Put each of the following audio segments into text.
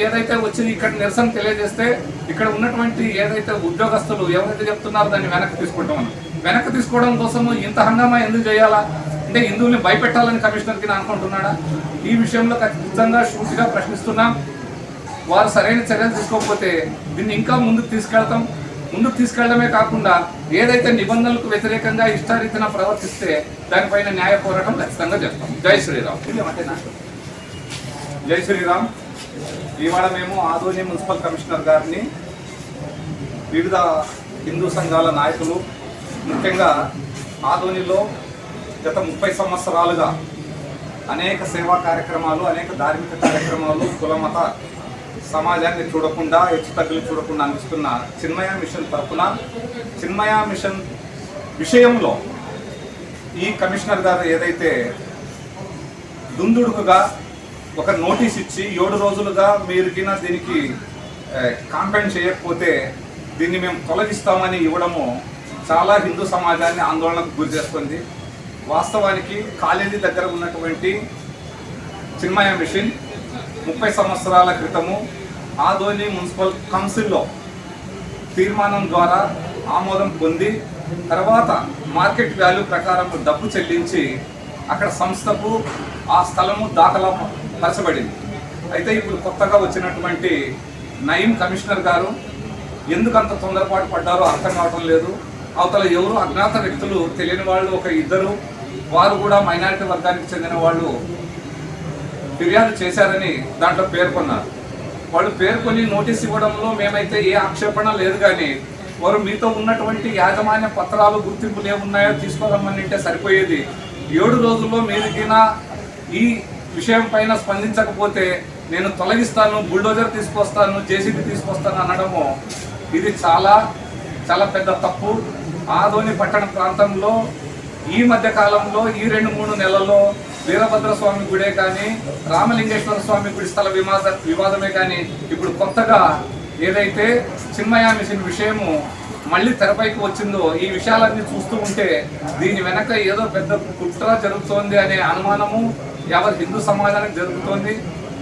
ఏదైతే వచ్చి ఇక్కడ నిరసన తెలియజేస్తే ఇక్కడ ఉన్నటువంటి ఏదైతే ఉద్యోగస్తులు ఎవరైతే చెప్తున్నారో దాన్ని వెనక్కి తీసుకుంటామని వెనక్కి తీసుకోవడం కోసము ఇంత హంగామా ఎందుకు చేయాలా? అంటే హిందువుల్ని భయపెట్టాలని కమిషనర్కి అనుకుంటున్నాడా? ఈ విషయంలో ఖచ్చితంగా షూట్గా ప్రశ్నిస్తున్నాం. వారు సరైన చర్యలు తీసుకోకపోతే దీన్ని ఇంకా ముందుకు తీసుకెళ్తాం. ముందుకు తీసుకెళ్లడమే కాకుండా ఏదైతే నిబంధనలకు వ్యతిరేకంగా ఇష్టారీతిన ప్రవర్తిస్తే దానిపైన న్యాయ పోరాటం ఖచ్చితంగా చేస్తాం. జై శ్రీరామ్. జై శ్రీరామ్. ఇవాళ మేము ఆదోని మున్సిపల్ కమిషనర్ గారిని, వివిధ హిందూ సంఘాల నాయకులు, ముఖ్యంగా ఆదోనిలో గత 30 సంవత్సరాలుగా అనేక సేవా కార్యక్రమాలు, అనేక ధార్మిక కార్యక్రమాలు, కులమత సమాజాన్ని చూడకుండా, హెచ్చుతగ్గులు చూడకుండా అందిస్తున్న చిన్మయ మిషన్ తరఫున చిన్మయ మిషన్ విషయంలో ఈ కమిషనర్ గారు ఏదైతే దుందుడుకుగా ఒక నోటీస్ ఇచ్చి 7 రోజులుగా మీరు దీనికి కాంప్లైంట్ చేయకపోతే దీన్ని మేము తొలగిస్తామని ఇవ్వడము చాలా హిందూ సమాజాన్ని ఆందోళనకు గురి చేస్తుంది. వాస్తవానికి కాలేజీ దగ్గర ఉన్నటువంటి చిన్మయ మిషన్ 30 సంవత్సరాల క్రితము ఆదోని మున్సిపల్ కౌన్సిల్లో తీర్మానం ద్వారా ఆమోదం పొంది తర్వాత మార్కెట్ వాల్యూ ప్రకారం డబ్బు చెల్లించి అక్కడ సంస్థకు ఆ స్థలము దాఖలా పరచబడింది. అయితే ఇప్పుడు కొత్తగా వచ్చినటువంటి నయీం కమిషనర్ గారు ఎందుకంత తొందరపాటు పడ్డారో అర్థం కావటం లేదు. అవతల ఎవరు అజ్ఞాత వ్యక్తులు, తెలియని వాళ్ళు ఒక 2, వారు కూడా మైనారిటీ వర్గానికి చెందిన వాళ్ళు ఫిర్యాదు చేశారని దాంట్లో పేర్కొన్నారు. వాళ్ళు పేర్కొని నోటీస్ ఇవ్వడంలో మేమైతే ఏ ఆక్షేపణ లేదు, కానీ వారు మీతో ఉన్నటువంటి యాజమాన్య పత్రాలు, గుర్తింపులు ఏమున్నాయో తీసుకోరమ్మని అంటే సరిపోయేది. 7 రోజుల్లో మీరుకినా ఈ విషయం పైన స్పందించకపోతే నేను తొలగిస్తాను, బుల్డోజర్ తీసుకొస్తాను, జేసీబీ తీసుకొస్తాను అనడము ఇది చాలా చాలా పెద్ద తప్పు. ఆదోని పట్టణ ప్రాంతంలో ఈ మధ్య కాలంలో ఈ 2-3 నెలల్లో వీరభద్రస్వామి గుడే కానీ, రామలింగేశ్వర స్వామి గుడి స్థల వివాదమే కానీ, ఇప్పుడు కొత్తగా ఏదైతే చిన్మయ మిషన్ విషయము మళ్ళీ తెరపైకి వచ్చిందో, ఈ విషయాలన్నీ చూస్తూ ఉంటే దీని వెనక ఏదో పెద్ద కుట్ర జరుగుతోంది అనే అనుమానము యావత్ హిందూ సమాజానికి జరుగుతోంది.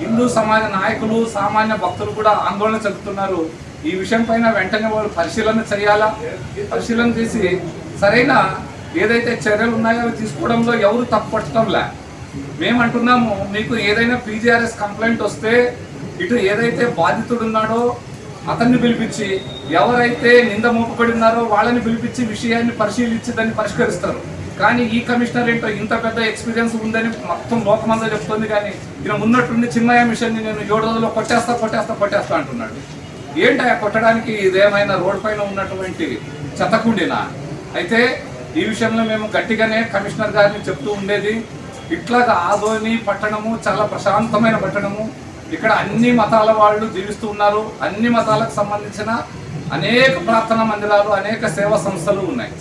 హిందూ సమాజ నాయకులు, సామాన్య భక్తులు కూడా ఆందోళన చెందుతున్నారు. ఈ విషయం పైన వెంటనే వాళ్ళు పరిశీలన చేయాలా. పరిశీలన చేసి సరైన ఏదైతే చర్యలు ఉన్నాయో అవి తీసుకోవడంలో ఎవరు తప్పుపట్టడంలే. మేమంటున్నాము, మీకు ఏదైనా పీజీఆర్ఎస్ కంప్లైంట్ వస్తే ఇటు ఏదైతే బాధితుడు ఉన్నాడో అతన్ని పిలిపించి, ఎవరైతే నింద మోపబడి ఉన్నారో వాళ్ళని పిలిపించి విషయాన్ని పరిశీలించి దాన్ని పరిష్కరిస్తారు. కానీ ఈ కమిషనర్ ఏంటో ఇంత పెద్ద ఎక్స్పీరియన్స్ ఉందని మొత్తం లోకమంతా చెప్తుంది, కానీ ఈయన ఉన్నట్టుండి చిన్మయ మిషన్ని నేను 7 రోజుల్లో కొట్టేస్తా అంటున్నాడు. ఏంటా కొట్టడానికి? ఇదేమైనా రోడ్ పైన ఉన్నటువంటి చెత్తకుండినా? అయితే ఈ విషయంలో మేము గట్టిగానే కమిషనర్ గారిని చెప్తూ ఉండేది, ఇట్లాగా ఆదోని పట్టణము చాలా ప్రశాంతమైన పట్టణము. ఇక్కడ అన్ని మతాల వాళ్ళు జీవిస్తూ ఉన్నారు. అన్ని మతాలకు సంబంధించిన అనేక ప్రార్థనా మందిరాలు, అనేక సేవా సంస్థలు ఉన్నాయి.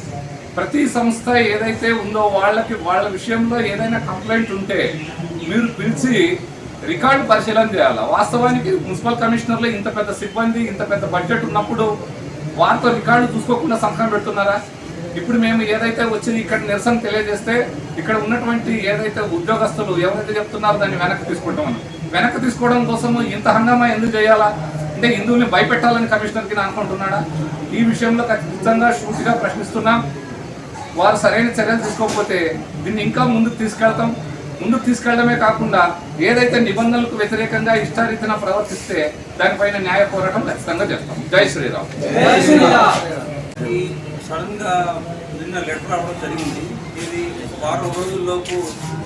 ప్రతి సంస్థ ఏదైతే ఉందో వాళ్ళ విషయంలో ఏదైనా కంప్లైంట్ ఉంటే మీరు పిలిచి రికార్డు పరిశీలన చేయాలి. వాస్తవానికి మున్సిపల్ కమిషనర్లో ఇంత పెద్ద సిబ్బంది, ఇంత పెద్ద బడ్జెట్ ఉన్నప్పుడు వారితో రికార్డు చూసుకోకుండా సంతకం పెడుతున్నారా? ఇప్పుడు మేము ఏదైతే వచ్చి ఇక్కడ నిరసన తెలియజేస్తే ఇక్కడ ఉన్నటువంటి ఏదైతే ఉద్యోగస్తులు ఎవరైతే చెప్తున్నారో దాన్ని వెనక్కి తీసుకుంటామని వెనక్కి తీసుకోవడం కోసము ఇంత హంగామా ఎందుకు చేయాలా? అంటే హిందువుల్ని భయపెట్టాలని కమిషనర్కి అనుకుంటున్నాడా? ఈ విషయంలో ఖచ్చితంగా షూట్గా ప్రశ్నిస్తున్నాం. వారు సరైన చర్యలు తీసుకోకపోతే దీన్ని ఇంకా ముందుకు తీసుకెళ్తాం. ముందుకు తీసుకెళ్లడమే కాకుండా ఏదైతే నిబంధనలకు వ్యతిరేకంగా ఇష్టారీతిన ప్రవర్తిస్తే దానిపైన న్యాయ పోరాటం ఖచ్చితంగా చేస్తాం. జై శ్రీరామ్. సడన్ గా నిన్న లెటర్ రావడం జరిగింది. ఇది 10 రోజుల్లోపు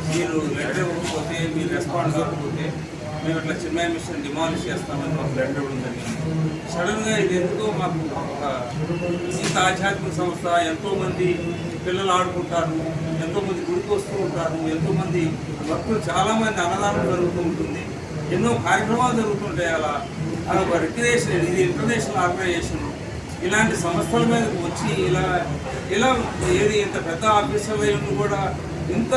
మీరు లెటర్ ఇవ్వకపోతే, మీరు రెస్పాండ్ కాకపోతే మేము ఇట్లా చిన్మయ మిషన్ డిమాలిష్ చేస్తామని మాకు లెటర్ ఇవ్వడం జరిగింది. సడన్గా ఇది ఎందుకో మాకు ఇంత ఆధ్యాత్మిక సంస్థ, ఎంతోమంది పిల్లలు ఆడుకుంటారు, ఎంతోమంది గుడికి వస్తూ ఉంటారు, ఎంతోమంది భక్తులు, చాలామంది అన్నదానం జరుగుతూ ఉంటుంది, ఎన్నో కార్యక్రమాలు జరుగుతుంటాయి. అలా ఒక రిక్రియేషన్, ఇది ఇంటర్నేషనల్ ఆర్గనైజేషన్. ఇలాంటి సంస్థల మీదకి వచ్చి ఇలా ఏది ఇంత పెద్ద ఆఫీసర్లు కూడా ఇంత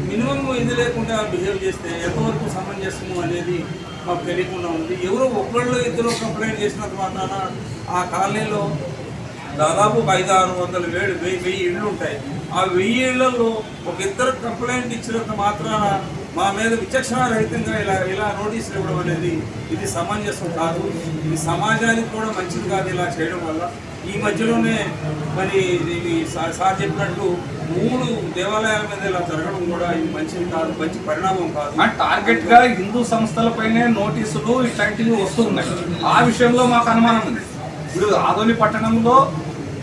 మినిమం ఇది లేకుండా బిహేవ్ చేస్తే ఎంతవరకు సమంజసము అనేది మాకు తెలియకుండా ఉంది. ఎవరో 1-2 కంప్లైంట్ చేసినంత మాత్రాన ఆ కాలనీలో దాదాపు 500-600 1000 ఇళ్ళు ఉంటాయి. ఆ 1000 ఇళ్లలో ఒక 2 కంప్లైంట్ ఇచ్చినంత మాత్రాన మా మీద విచక్షణ రహితంగా ఇలా నోటీసులు ఇవ్వడం అనేది ఇది సమంజసం కాదు. ఇది సమాజానికి కూడా మంచిది కాదు ఇలా చేయడం వల్ల. ఈ మధ్యలోనే మరి ఇది సార్ చెప్పినట్టు 3 దేవాలయాల మీద ఇలా జరగడం కూడా ఇది మంచిది కాదు, మంచి పరిణామం కాదు. టార్గెట్ గా హిందూ సంస్థలపైనే నోటీసులు ఇట్లాంటివి వస్తున్నాయి. ఆ విషయంలో మాకు అనుమానం ఉంది. ఇప్పుడు ఆదోని పట్టణంలో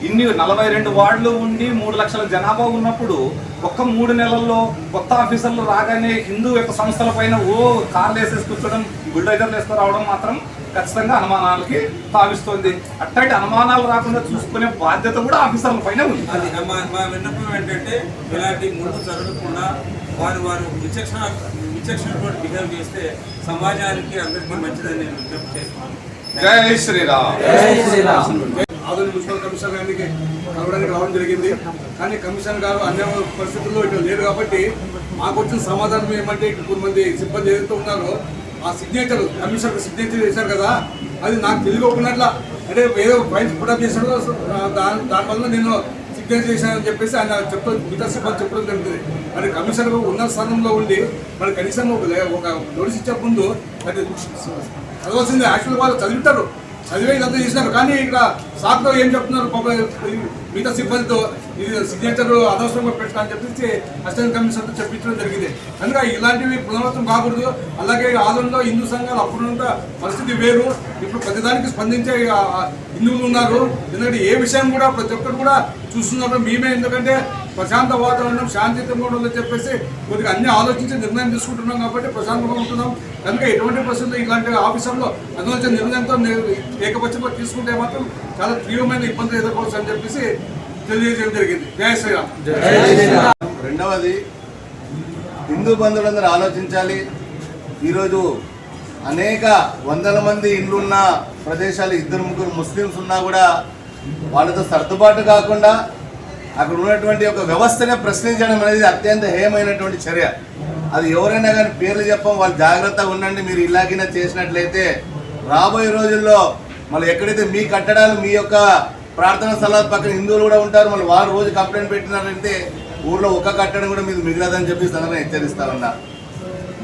ఇన్ని 42 వార్డులు ఉండి 3 లక్షల జనాభా ఉన్నప్పుడు ఒక్క 3 నెలల్లో కొత్త ఆఫీసర్లు రాగానే హిందూ యొక్క సంస్థలపైన కార్లు వేసేసి కూర్చోవడం, బుల్డోజర్లు వేసుకు రావడం మాత్రం ఖచ్చితంగా అనుమానాలకి తావిస్తుంది. అట్లాంటి అనుమానాలు రాకుండా చూసుకునే బాధ్యత కూడా ఆఫీసర్ల పైన ఉంది. అది మా విన్నపం ఏంటంటే ఇలాంటి ముందు జరగకుండా వారు విచక్షణతో బిహేవ్ చేస్తే సమాజానికి అందరికీ మంచిదని నేను విజ్ఞప్తి చేస్తున్నాను. జై శ్రీరామ్. ఆదోని మున్సిపల్ కమిషనర్ గారికి కలవడానికి రావడం జరిగింది. కానీ కమిషనర్ గారు అన్ని పరిస్థితుల్లో ఇటు లేరు కాబట్టి మాకు వచ్చిన సమాధానం ఏమంటే ఇటు కొంతమంది సిబ్బంది ఏదైతే ఉన్నారో ఆ సిగ్నేచర్ కమిషనర్ సిగ్నేచర్ చేశారు కదా, అది నాకు తెలియకున్నట్ల అంటే ఏదో ఫైల్స్ పుటప్ చేశాడు, దానివల్ల నేను సిగ్నేచర్ చేశానని చెప్పేసి ఆయన మిగతా సిబ్బంది చెప్పడం జరుగుతుంది. మరి కమిషనర్ ఉన్న స్థానంలో ఉండి మరి కనీసం ఒక నోటీస్ ఇచ్చే ముందు అది చదవాల్సిందే. యాక్చువల్ వాళ్ళు చదివింటారు, చదివే ఇదంతా చేసినారు. కానీ ఇక్కడ సాకులో ఏం చెప్తున్నారు మిగతా సిబ్బందితో ఇది సిగ్నేచర్ అనవసరంగా పెట్టాలని చెప్పేసి అసిస్టెంట్ కమిషనర్తో చెప్పించడం జరిగింది. కనుక ఇలాంటివి పునరావృతం కాకూడదు. అలాగే ఆదోనిలో హిందూ సంఘాలు అప్పుడున్న పరిస్థితి వేరు, ఇప్పుడు ప్రతిదానికి స్పందించే హిందువులు ఉన్నారు. ఎందుకంటే ఏ విషయం కూడా ప్రతి ఒక్కరు కూడా చూస్తున్నారు మేమే. ఎందుకంటే ప్రశాంత వాతావరణం శాంతియుతంగా ఉండాలని చెప్పేసి కొద్దిగా అన్ని ఆలోచించి నిర్ణయం తీసుకుంటున్నాం కాబట్టి ప్రశాంతంగా ఉంటున్నాం. కనుక ఎటువంటి పరిస్థితుల్లో ఇలాంటి ఆఫీసర్లో అందువల్ల నిర్ణయంతో ఏకపక్షంగా తీసుకుంటే మాత్రం చాలా తీవ్రమైన ఇబ్బందులు ఎదుర్కోవచ్చు అని చెప్పేసి తెలియజేయడం జరిగింది. జై శ్రీరామ్. రెండవది, హిందూ బంధువులందరూ ఆలోచించాలి. ఈరోజు అనేక వందల మంది ఇళ్ళున్న ప్రదేశాలు 2-3 ముస్లిమ్స్ ఉన్నా కూడా వాళ్ళతో సర్దుబాటు కాకుండా అక్కడ ఉన్నటువంటి ఒక వ్యవస్థనే ప్రశ్నించడం అనేది అత్యంత హేయమైనటువంటి చర్య. అది ఎవరైనా కానీ పేర్లు చెప్పం, వాళ్ళు జాగ్రత్తగా ఉండండి. మీరు ఇలాగైనా చేసినట్లయితే రాబోయే రోజుల్లో మళ్ళీ ఎక్కడైతే మీ కట్టడాలు మీ యొక్క ప్రార్థనా స్థలాల పక్కన హిందువులు కూడా ఉంటారు, మళ్ళీ వాళ్ళు రోజు కంప్లైంట్ పెట్టినారంటే ఊర్లో ఒక కట్టడం కూడా మీకు మిగిలదని చెప్పి సందర్భంగా హెచ్చరిస్తా ఉన్నా.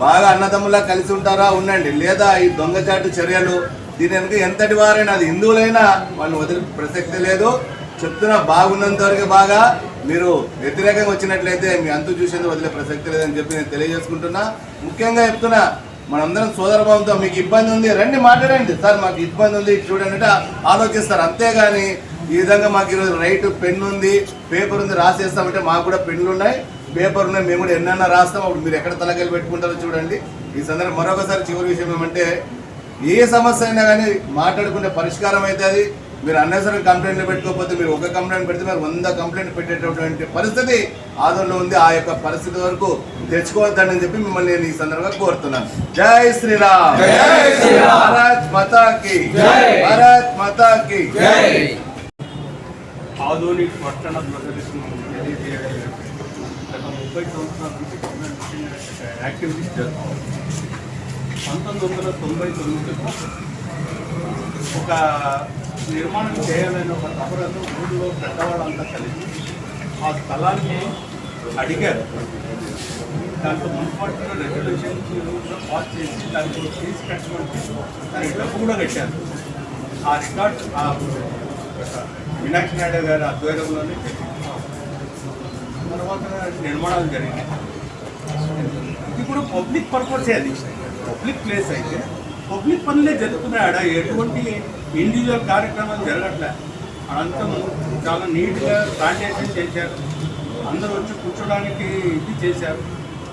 బాగా అన్నదమ్ములా కలిసి ఉంటారా ఉండండి, లేదా ఈ దొంగచాటు చర్యలు దీని వెనుక ఎంతటి వారైనా అది హిందువులైనా వాళ్ళు వదిలే ప్రసక్తి లేదు. చెప్తున్నా, బాగున్నంత వరకు బాగా, మీరు వ్యతిరేకంగా వచ్చినట్లయితే మీ అంతు చూసేందుకు వదిలే ప్రసక్తి లేదని చెప్పి నేను తెలియజేసుకుంటున్నా. ముఖ్యంగా చెప్తున్నా, మనందరం సోదరభావంతో మీకు ఇబ్బంది ఉంది రండి మాట్లాడండి, సార్ మాకు ఇబ్బంది ఉంది చూడండి ఆలోచిస్తారు. అంతేగాని ఈ విధంగా మాకు ఈరోజు రైట్ పెన్ ఉంది, పేపర్ ఉంది, రాసేస్తామంటే మాకు కూడా పెన్నులు ఉన్నాయి, పేపర్ ఉన్నాయి, మేము కూడా ఎన్నైనా రాస్తాం. అప్పుడు మీరు ఎక్కడ తలకాయలు పెట్టుకుంటారో చూడండి. ఈ సందర్భం మరొకసారి చివరి విషయం ఏమంటే, ఏ సమస్య అయినా కానీ మాట్లాడుకునే పరిష్కారం అవుతుంది. మీరు అన్నవసరం కంప్లైంట్లు పెట్టుకోకపోతే, మీరు ఒక కంప్లైంట్ పెడితే మీరు 100 కంప్లైంట్ పెట్టేటటువంటి పరిస్థితి ఆదోళనలో ఉంది. ఆ యొక్క పరిస్థితి వరకు తెచ్చుకోవద్దని చెప్పి మిమ్మల్ని నేను ఈ సందర్భంగా కోరుతున్నాను. జై శ్రీరామ్. భారత్ మాతా కీ జై. భారత్ మాతా కీ జై. ఆదోని పట్టణ ప్రజలకు తెలియజేయడం గత 30 సంవత్సరాల నుంచి యాక్టివిటీస్ జరుగుతాం. 1999లో ఒక నిర్మాణం చేయాలని ఒక తపరతో ఊళ్ళో పెద్దవాళ్ళంతా కలిసి ఆ స్థలాన్ని అడిగారు. దాంట్లో మున్సిపాలిటీలో రెగ్యులేషన్స్ పాస్ చేసి దానికి ఫీజు కట్టడానికి దానికి డబ్బు కూడా కట్టారు. ఆ రికార్డ్ మీనాక్షి నాయుడు గారి ఆధ్వర్యంలోనే తర్వాత నిర్మాణాలు జరిగినాయి. ఇది కూడా పబ్లిక్ పర్పసే, అది పబ్లిక్ ప్లేస్ అయితే పబ్లిక్ పనులే జరుగుతున్నాయి. ఆడ ఎటువంటి ఇండివిజువల్ కార్యక్రమాలు జరగట్లే. అదంతా చాలా నీట్గా ప్లాంటేషన్ చేశారు, అందరూ వచ్చి కూర్చోడానికి ఇది చేశారు.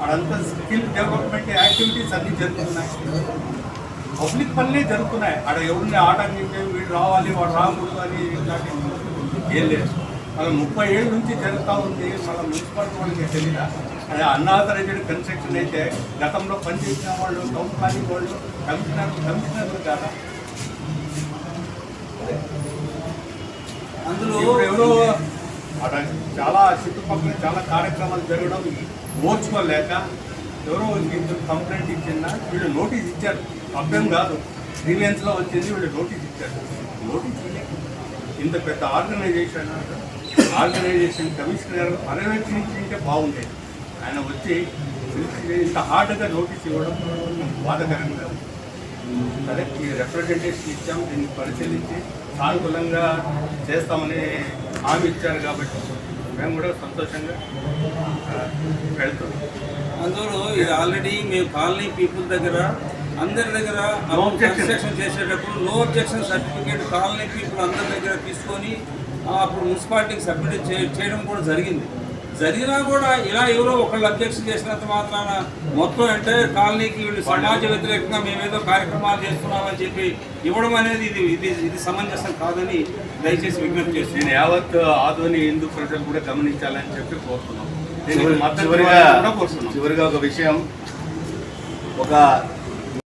అదంతా స్కిల్ డెవలప్మెంట్ యాక్టివిటీస్ అన్నీ జరుగుతున్నాయి, పబ్లిక్ పనులే జరుగుతున్నాయి. ఆడ ఎవరిని ఆటంకించే వీడు రావాలి వాడు రాకూడదు అని ఇట్లాంటి ఏం లేదు. మళ్ళీ 30 ఏళ్ళ నుంచి జరుగుతూ ఉంది. మళ్ళీ మున్సిపాలిటీ వాళ్ళకి తెలియదా? అదే అన్ఆథరైజ్డ్ కన్స్ట్రక్షన్ అయితే గతంలో పనిచేసిన వాళ్ళు, టౌన్ ప్లానింగ్ వాళ్ళు, కమిషనర్లు కాదా? అందులో ఎవరో అక్కడ చాలా చుట్టుపక్కల చాలా కార్యక్రమాలు జరగడం ఓర్చుకోలేక ఎవరో కంప్లైంట్ ఇచ్చిందా, వీళ్ళు నోటీస్ ఇచ్చారు. అర్థం కాదు, గ్రీవెన్స్లో వచ్చింది, వీళ్ళు నోటీస్ ఇచ్చారు. నోటీస్ ఇంత పెద్ద ఆర్గనైజేషన్ కమిషనర్ పర్యవేక్షించుంటే బాగుండేది. ఆయన వచ్చి ఇంత హార్డ్గా నోటీస్ ఇవ్వడం బాధకరంగా ఉంది. సరే ఈ రిప్రజెంటేషన్ ఇచ్చాం, దీన్ని పరిశీలించి సానుకూలంగా చేస్తామని హామీ ఇచ్చారు కాబట్టి మేము కూడా సంతోషంగా వెళ్తున్నాం. అందులో ఇది ఆల్రెడీ మేము కాలనీ పీపుల్ దగ్గర అందరి దగ్గర కన్స్ట్రక్షన్ చేసేటప్పుడు no objection certificate colony people అందరి దగ్గర తీసుకొని అప్పుడు మున్సిపాలిటీకి సబ్మిట్ చేయడం కూడా జరిగింది. జరిగినా కూడా ఇలా ఎవరో ఒకళ్ళు అబ్జెక్షన్ చేసినంత మాత్రాన మొత్తం అంటే కాలనీకి వీళ్ళు సమాజ వ్యతిరేకంగా మేమేదో కార్యక్రమాలు చేస్తున్నామని చెప్పి ఇవ్వడం అనేది ఇది సమంజసం కాదని దయచేసి విజ్ఞప్తి చేస్తున్నాను. నేను యావత్ ఆధుని హిందూ ప్రజలు కూడా గమనించాలని చెప్పి కోరుతున్నాం. దీనికి మద్దతు చివరిగా కూడా కోరుతున్నాం. చివరిగా ఒక విషయం, ఒక